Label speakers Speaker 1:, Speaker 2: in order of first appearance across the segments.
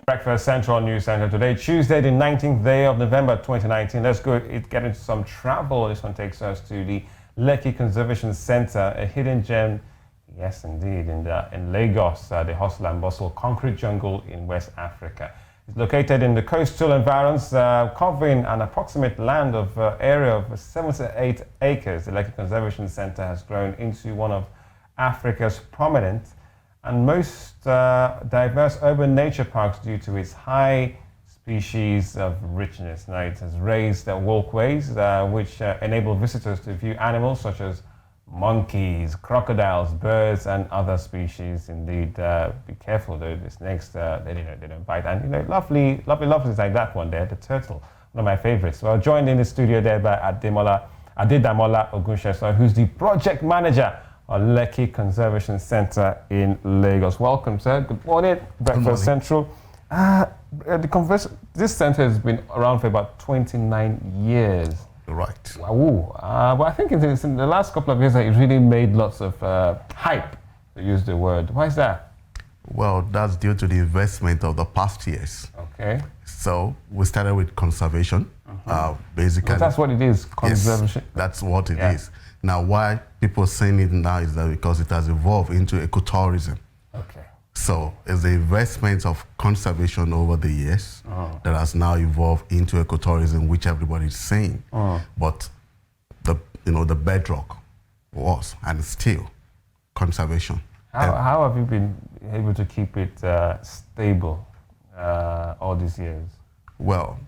Speaker 1: Breakfast Central News Center today, Tuesday, the 19th day of November 2019. Let's get into some travel. This one takes us to the Lekki Conservation Centre, a hidden gem, yes indeed, in Lagos, the hustle and bustle concrete jungle in West Africa. It's located in the coastal environs, covering an approximate land of area of 78 acres. The Lekki Conservation Centre has grown into one of Africa's prominent and most diverse urban nature parks due to its high species of richness. Now, it has raised walkways which enable visitors to view animals such as monkeys, crocodiles, birds, and other species. Indeed, be careful though, the snakes, they don't bite. And lovely things like that one there, the turtle, one of my favorites. Well, joined in the studio there by Ademola Ogunsesan, who's the project manager of Lekki Conservation Centre in Lagos. Welcome, sir. Good morning. Breakfast Central. This centre has been around for about 29 years.
Speaker 2: Right.
Speaker 1: Wow. But I think in the last couple of years, it really made lots of hype, to use the word. Why is that?
Speaker 2: Well, that's due to the investment of the past years.
Speaker 1: Okay.
Speaker 2: So we started with conservation, basically.
Speaker 1: Well, that's what it is, conservation.
Speaker 2: Yes, that's what it is. Now, why people are saying it now is that because it has evolved into ecotourism. Okay. So it's the investment of conservation over the years that has now evolved into ecotourism, which everybody's saying. But the bedrock was and still conservation.
Speaker 1: How have you been able to keep it stable all these years?
Speaker 2: Well,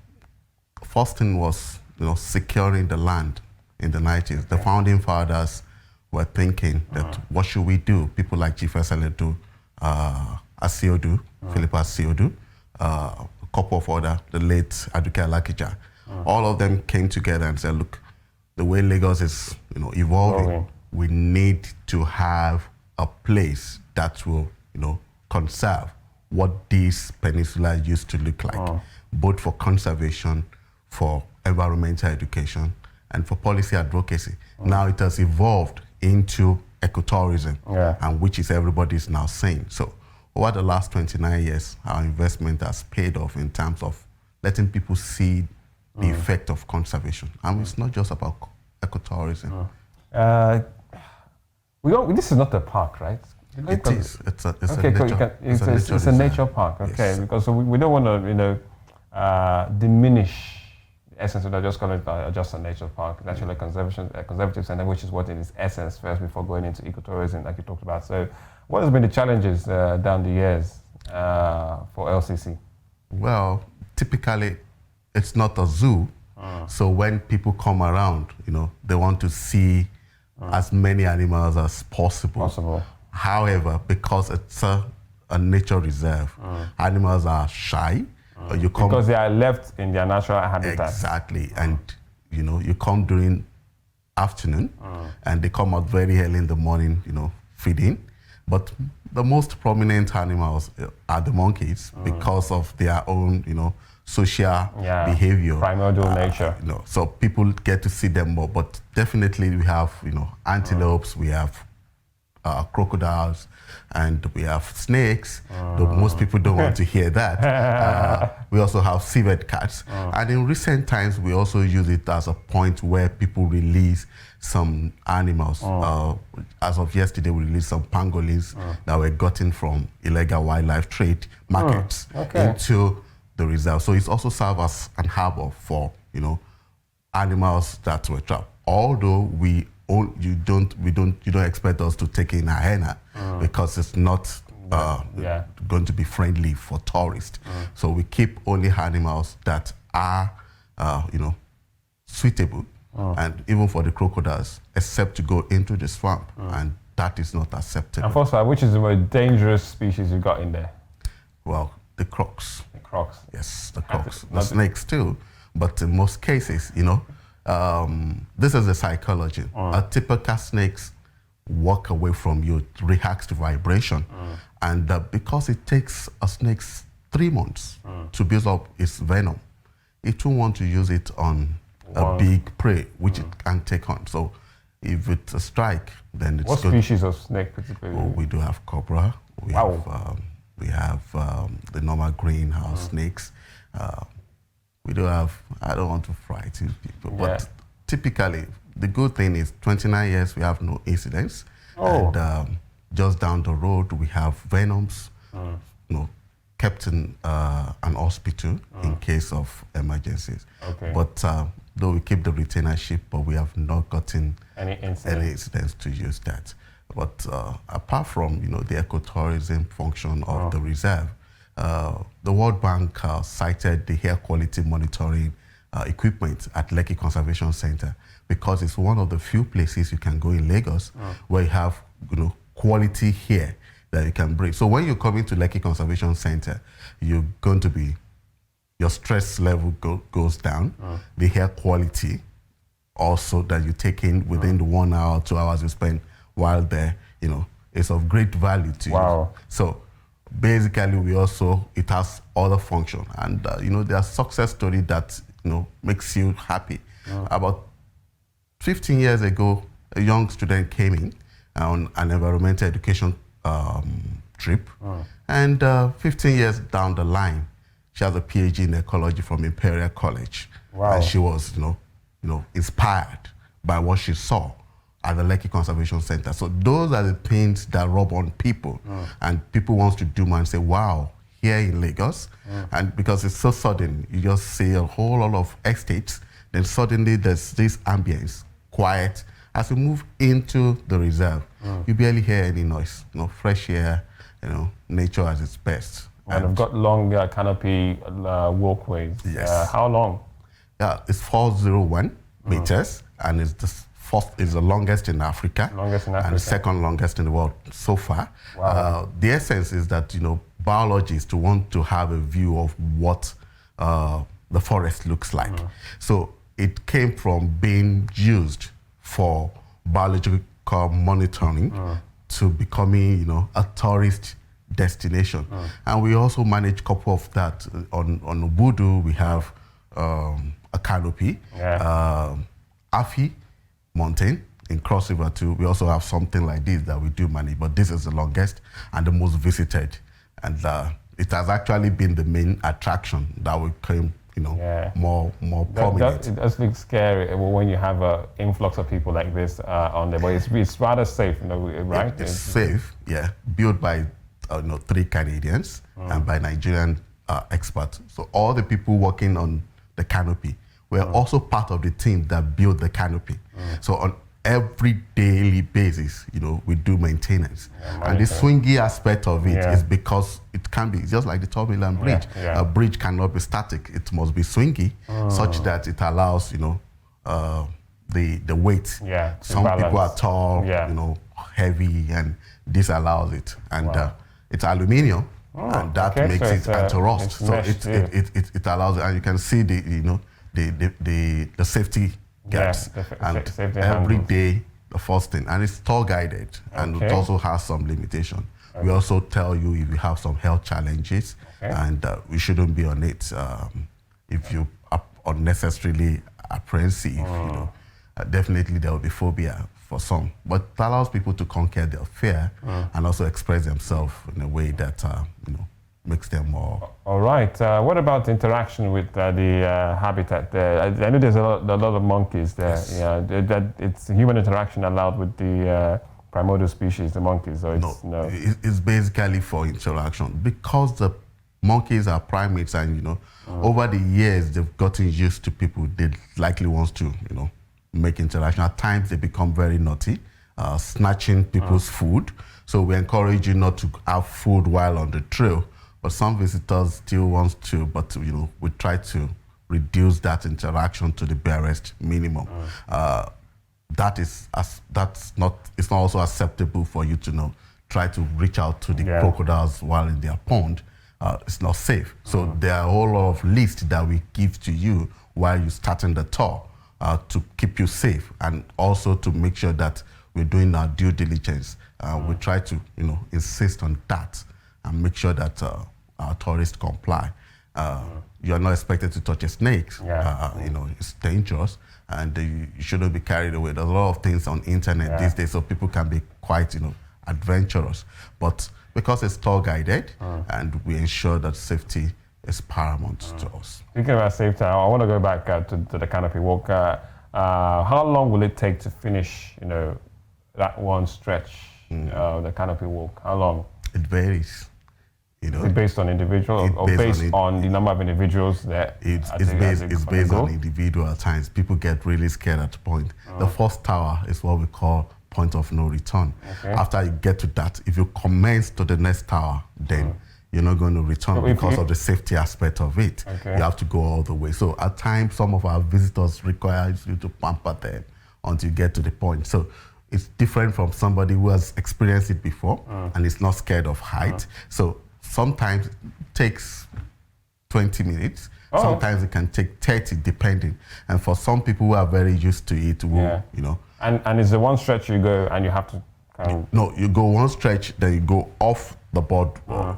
Speaker 2: first thing was securing the land in the 90s. The founding fathers were thinking that what should we do? People like Chief Eseletu, Asiodu, Philip Asiodu, a couple of other, the late Aduke Alakija. All of them came together and said, look, the way Lagos is evolving, we need to have a place that will conserve what this peninsula used to look like, both for conservation, for environmental education, and for policy advocacy. Now it has evolved into ecotourism, and which is everybody's now saying. So over the last 29 years, our investment has paid off in terms of letting people see the effect of conservation. And it's not just about ecotourism.
Speaker 1: This is not a park, right?
Speaker 2: It is. It's
Speaker 1: a nature park. Okay, yes. Because we don't want to diminish the essence of that. Just call it just a nature park, naturally conservative center, which is what in its essence first before going into ecotourism, like you talked about. So, what has been the challenges down the years for LCC?
Speaker 2: Well, typically, it's not a zoo. So when people come around, they want to see as many animals as possible. However, because it's a nature reserve, animals are shy.
Speaker 1: Because they are left in their natural habitat.
Speaker 2: Exactly. And, you come during afternoon and they come out very early in the morning, feeding. But the most prominent animals are the monkeys because of their own, social behavior.
Speaker 1: Primordial nature.
Speaker 2: So people get to see them more. But definitely we have, antelopes, we have crocodiles, and we have snakes, though most people don't want to hear that. We also have civet cats. And in recent times, we also use it as a point where people release some animals. As of yesterday, we released some pangolins that were gotten from illegal wildlife trade markets into the reserve. So it's also served as an harbor for, animals that were trapped. Although you don't expect us to take in a hyena because it's not going to be friendly for tourists. So we keep only animals that are suitable and even for the crocodiles, except to go into the swamp, and that is not acceptable.
Speaker 1: And first of all, which is the most dangerous species you got in there?
Speaker 2: Well, the crocs.
Speaker 1: The crocs.
Speaker 2: Yes, the crocs. The snakes too, but in most cases, this is the psychology. A typical snakes walk away from you, reacts to vibration. And because it takes a snake 3 months to build up its venom, it won't want to use it on a big prey, which it can take on. So if it's a strike, then it's
Speaker 1: What species of snake particularly?
Speaker 2: We do have cobra. We have We have the normal greenhouse snakes. We do have, I don't want to frighten people, but typically the good thing is 29 years we have no incidents. And just down the road we have venoms, kept in an hospital in case of emergencies. But though we keep the retainership, but we have not gotten any incidents to use that. But apart from the ecotourism function of the reserve, the World Bank cited the air quality monitoring equipment at Lekki Conservation Centre because it's one of the few places you can go in Lagos where you have quality air that you can breathe. So when you come into Lekki Conservation Centre, you're going to be, your stress level goes down, the air quality also that you take in within the 1 hour, 2 hours you spend while there, is of great value to you. So basically it has other function. And there's success story that, makes you happy. About 15 years ago, a young student came in on an environmental education trip. And 15 years down the line, she has a PhD in ecology from Imperial College. And she was, inspired by what she saw at the Lekki Conservation Centre. So those are the things that rub on people. And people want to do more and say, wow, here in Lagos. And because it's so sudden, you just see a whole lot of estates, then suddenly there's this ambience, quiet. As we move into the reserve, you barely hear any noise, fresh air, nature at its best.
Speaker 1: And we've got long canopy walkways.
Speaker 2: Yes.
Speaker 1: How long?
Speaker 2: Yeah, it's 401 meters, and it's the longest in Africa. And the second longest in the world so far. The essence is that, biologists want to have a view of what the forest looks like. So it came from being used for biological monitoring to becoming, a tourist destination. And we also manage a couple of that. On Obudu, we have a canopy. Afi Mountain in Cross River too. We also have something like this that we do manage, but this is the longest and the most visited. And it has actually been the main attraction that we came, more prominent.
Speaker 1: It does look scary when you have an influx of people like this on there, but it's rather safe, right?
Speaker 2: It's safe, built by 3 Canadians and by Nigerian experts. So all the people working on the canopy were also part of the team that built the canopy. So on every daily basis, we do maintenance. And the swingy aspect of it is because it can be just like the Tomiland Bridge. A bridge cannot be static; it must be swingy, such that it allows the weight. Some people are tall, heavy, and this allows it. And it's aluminium, and that makes it anti-rust. So it allows it, and you can see the safety gaps. And every day, the first thing, and it's tour guided, and it also has some limitation. We also tell you if you have some health challenges, and we shouldn't be on it. If you are unnecessarily apprehensive, definitely there will be phobia for some, but it allows people to conquer their fear and also express themselves in a way that makes them more.
Speaker 1: All right. What about interaction with the habitat there? I know there's a lot of monkeys there. That it's human interaction allowed with the primordial species, the monkeys. So
Speaker 2: it's basically for interaction because the monkeys are primates, and over the years they've gotten used to people. They likely want to make interaction. At times they become very naughty, snatching people's food. So we encourage you not to have food while on the trail. But some visitors still want to, but we try to reduce that interaction to the barest minimum. It's not also acceptable for you to try to reach out to the crocodiles while in their pond. It's not safe. So there are a whole lot of lists that we give to you while you're starting the tour to keep you safe, and also to make sure that we're doing our due diligence. We try to insist on that and make sure that our tourists comply. You're not expected to touch a snake. It's dangerous, and you shouldn't be carried away. There's a lot of things on internet these days, so people can be quite, adventurous. But Because it's tour guided, and we ensure that safety is paramount to us.
Speaker 1: Speaking about safety, I want to go back to the Canopy Walk. How long will it take to finish, that one stretch, the Canopy Walk? How long?
Speaker 2: It varies.
Speaker 1: Is it based on individual or based on the number of individuals that
Speaker 2: it's based on individual at times. People get really scared at the point. The first tower is what we call point of no return. Okay. After you get to that, if you commence to the next tower, then you're not going to return because of the safety aspect of it. Okay. You have to go all the way. So at times, some of our visitors require you to pamper them until you get to the point. So it's different from somebody who has experienced it before and is not scared of height. So sometimes it takes 20 minutes. Sometimes it can take 30, depending. And for some people who are very used to it,
Speaker 1: And it's the one stretch you go and you have to
Speaker 2: No, you go one stretch, then you go off the board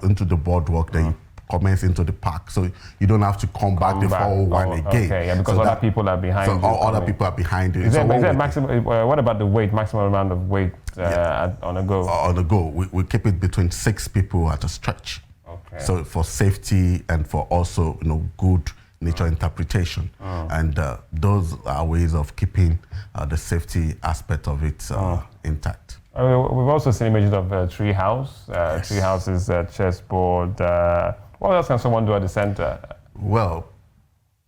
Speaker 2: into the boardwalk, then you commence into the park. So you don't have to come back the 401 again.
Speaker 1: Okay, yeah, because other people are behind you.
Speaker 2: So other people are behind you.
Speaker 1: Is there maximum, what about the weight, maximum amount of weight on a go?
Speaker 2: On a go, we keep it between 6 people at a stretch. Okay. So for safety and for also, good nature interpretation. And those are ways of keeping the safety aspect of it intact.
Speaker 1: We've also seen images of tree house. Yes. Tree houses, chessboard. What else can someone do at the center?
Speaker 2: Well,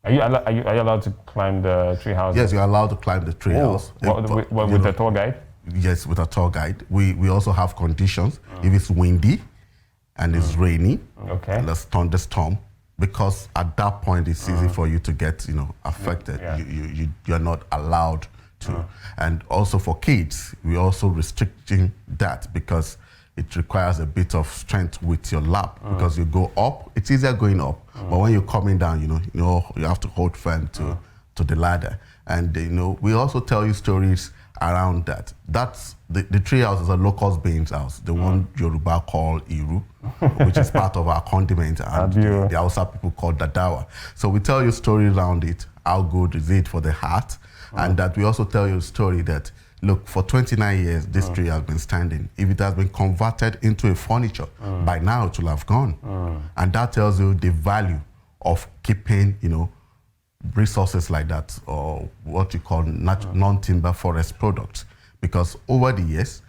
Speaker 1: are you allowed to climb the tree house?
Speaker 2: Yes, you're allowed to climb the tree house.
Speaker 1: With the tour guide?
Speaker 2: Yes, with a tour guide. We also have conditions. If it's windy and it's rainy, and there's thunderstorm, because at that point it's easy for you to get affected. Yeah. You're not allowed to. And also for kids, we're also restricting that because it requires a bit of strength with your lap, because you go up, it's easier going up, but when you're coming down, you have to hold firm to the ladder. And we also tell you stories around that. That's the tree house is a locust beans house, the one Yoruba call Iru, which is part of our condiment, and the Hausa people call Dadawa. So we tell you stories around it. How good is it for the heart? And that we also tell you a story that, look, for 29 years, this tree has been standing. If it has been converted into a furniture, by now it will have gone. And that tells you the value of keeping, resources like that, or what you call non-timber forest products. Because over the years,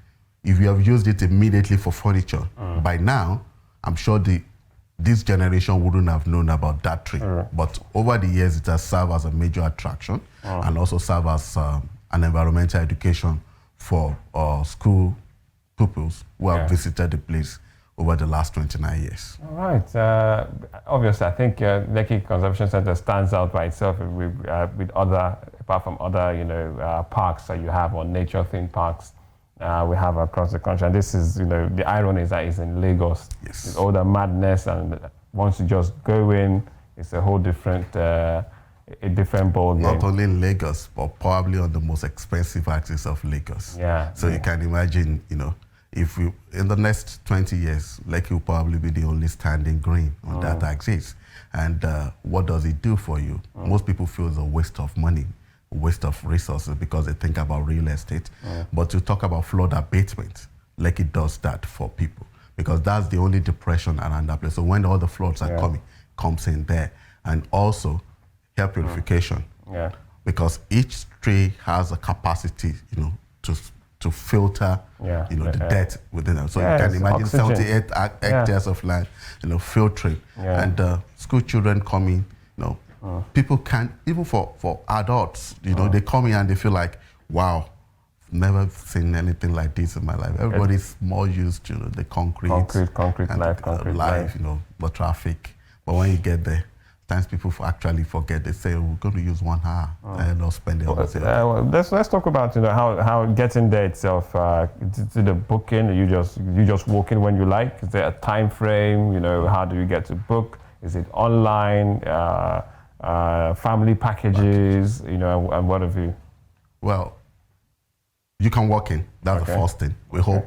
Speaker 2: if you have used it immediately for furniture, by now, I'm sure this generation wouldn't have known about that tree. But over the years, it has served as a major attraction and also served as an environmental education for school pupils who have visited the place over the last 29 years. All
Speaker 1: right. Obviously, I think Lekki Conservation Centre stands out by itself with other, apart from other, parks that you have, or nature-themed parks we have across the country. And this is, the irony is that it's in Lagos.
Speaker 2: Yes.
Speaker 1: It's all the madness, and once you just go in, it's a whole different, a different ball game.
Speaker 2: Not only in Lagos, but probably on the most expensive axis of Lagos.
Speaker 1: Yeah.
Speaker 2: So you can imagine, if we, in the next 20 years, Lekki will probably be the only standing green on that axis. And what does it do for you? Most people feel it's a waste of money, a waste of resources, because they think about real estate. But to talk about flood abatement, Lekki does that for people, because that's the only depression around that place. So when all the floods are coming, comes in there. And also air purification, because each tree has a capacity, to filter, the dirt within them. So you can imagine oxygen. 78 hectares of land, filtering, and school children coming, people can, even for adults, they come in and they feel like, wow, never seen anything like this in my life. Everybody's more used to the concrete life, the traffic. But when you get there, times people actually forget. They say, we're going to use 1 hour and they'll spend the whole day.
Speaker 1: Let's talk about how getting there itself. To the booking, you just walk in when you like. Is there a time frame? How do you get to book? Is it online? Family packages? And what have you?
Speaker 2: Well, you can walk in. That's the first thing. We hope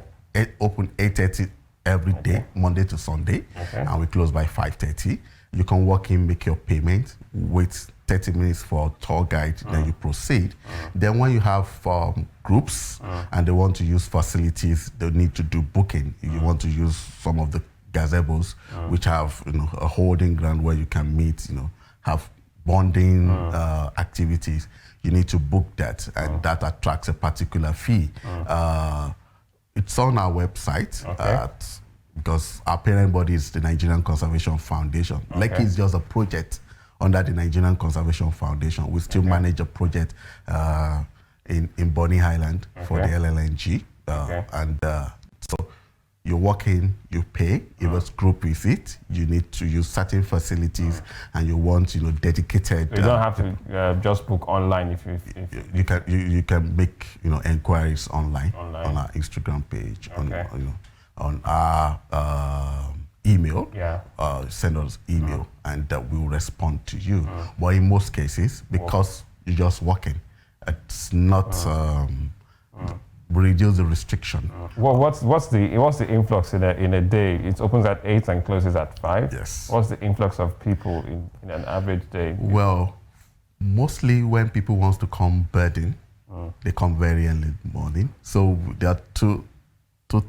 Speaker 2: open 8:30 every day, Monday to Sunday, and we close by 5:30. You can walk in, make your payment, wait 30 minutes for tour guide, then you proceed. Then when you have groups and they want to use facilities, they need to do booking. If you want to use some of the gazebos, which have a holding ground where you can meet, have bonding activities, you need to book that, and that attracts a particular fee. It's on our website because our parent body is the Nigerian Conservation Foundation. Lekki is just a project under the Nigerian Conservation Foundation. We still manage a project in Bonny Island for the LLNG. So you walk in, you pay. If it's group visit, you need to use certain facilities, and you want dedicated.
Speaker 1: You don't have to just book online. If
Speaker 2: you can make inquiries online on our Instagram page, on our email. Send us email, and we'll respond to you. But in most cases, because you're just walking, it's not. Reduce the restriction.
Speaker 1: Well, what's the influx in a day? It opens at 8 and closes at 5.
Speaker 2: Yes.
Speaker 1: What's the influx of people in an average day?
Speaker 2: Well, mostly when people want to come birding, they come very early in the morning. So there are two,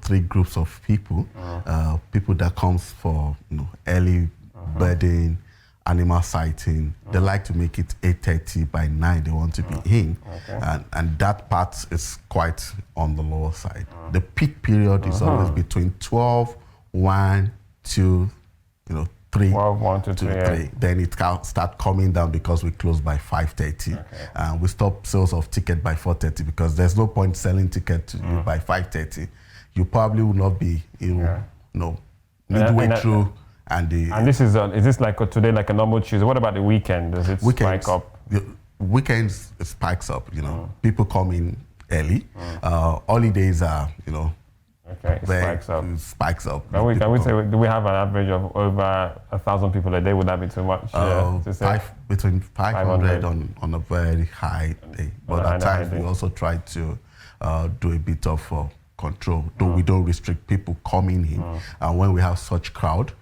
Speaker 2: three groups of people. People that comes for early birding, animal sighting. They like to make it 8:30 by 9. They want to be in, and that part is quite on the lower side. The peak period is always between 12, 1, 2, 3.
Speaker 1: 12, 1 to 3.
Speaker 2: Then it can start coming down because we close by 5:30, and we stop sales of ticket by 4:30 because there's no point selling ticket to you by 5:30. You probably will not be, midway through. And
Speaker 1: this is this like today, like a normal Tuesday? What about the weekend? Does it spike up?
Speaker 2: Weekends it spikes up. People come in early. Holidays are
Speaker 1: it spikes up.
Speaker 2: Spikes up.
Speaker 1: Can we say, do we have an average of over 1,000 people a day? Would that be too much to say?
Speaker 2: Between 500 on a very high day. But at times we also try to do a bit of control. Though we don't restrict people coming in. And when we have such crowd,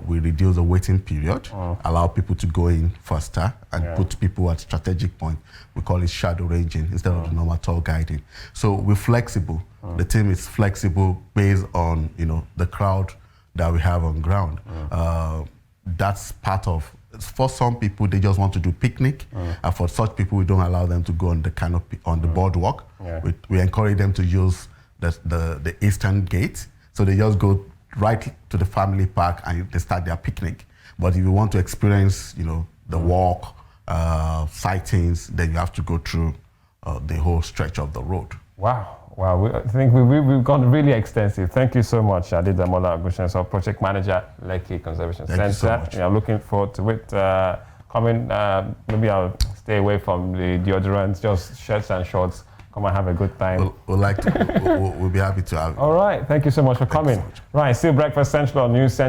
Speaker 2: we reduce the waiting period, allow people to go in faster, and put people at strategic point. We call it shadow ranging instead of the normal tour guiding. So we're flexible. The team is flexible based on the crowd that we have on ground. That's part of. For some people, they just want to do picnic, and for such people, we don't allow them to go on the canopy on the boardwalk. We encourage them to use the eastern gate, so they just go right to the family park and they start their picnic. But if you want to experience, the walk, sightings, then you have to go through the whole stretch of the road.
Speaker 1: Wow. I think we've gone really extensive. Thank you so much, Ademola Ogunsesan, Project Manager at Lekki Conservation Centre.
Speaker 2: Thank you so much.
Speaker 1: I'm looking forward to it. Coming, maybe I'll stay away from the deodorants, just shirts and shorts. Come and have a good time.
Speaker 2: We'll be happy to have you.
Speaker 1: All right. Thank you so much for coming.
Speaker 2: So much.
Speaker 1: Right. Still Breakfast Central on News Central.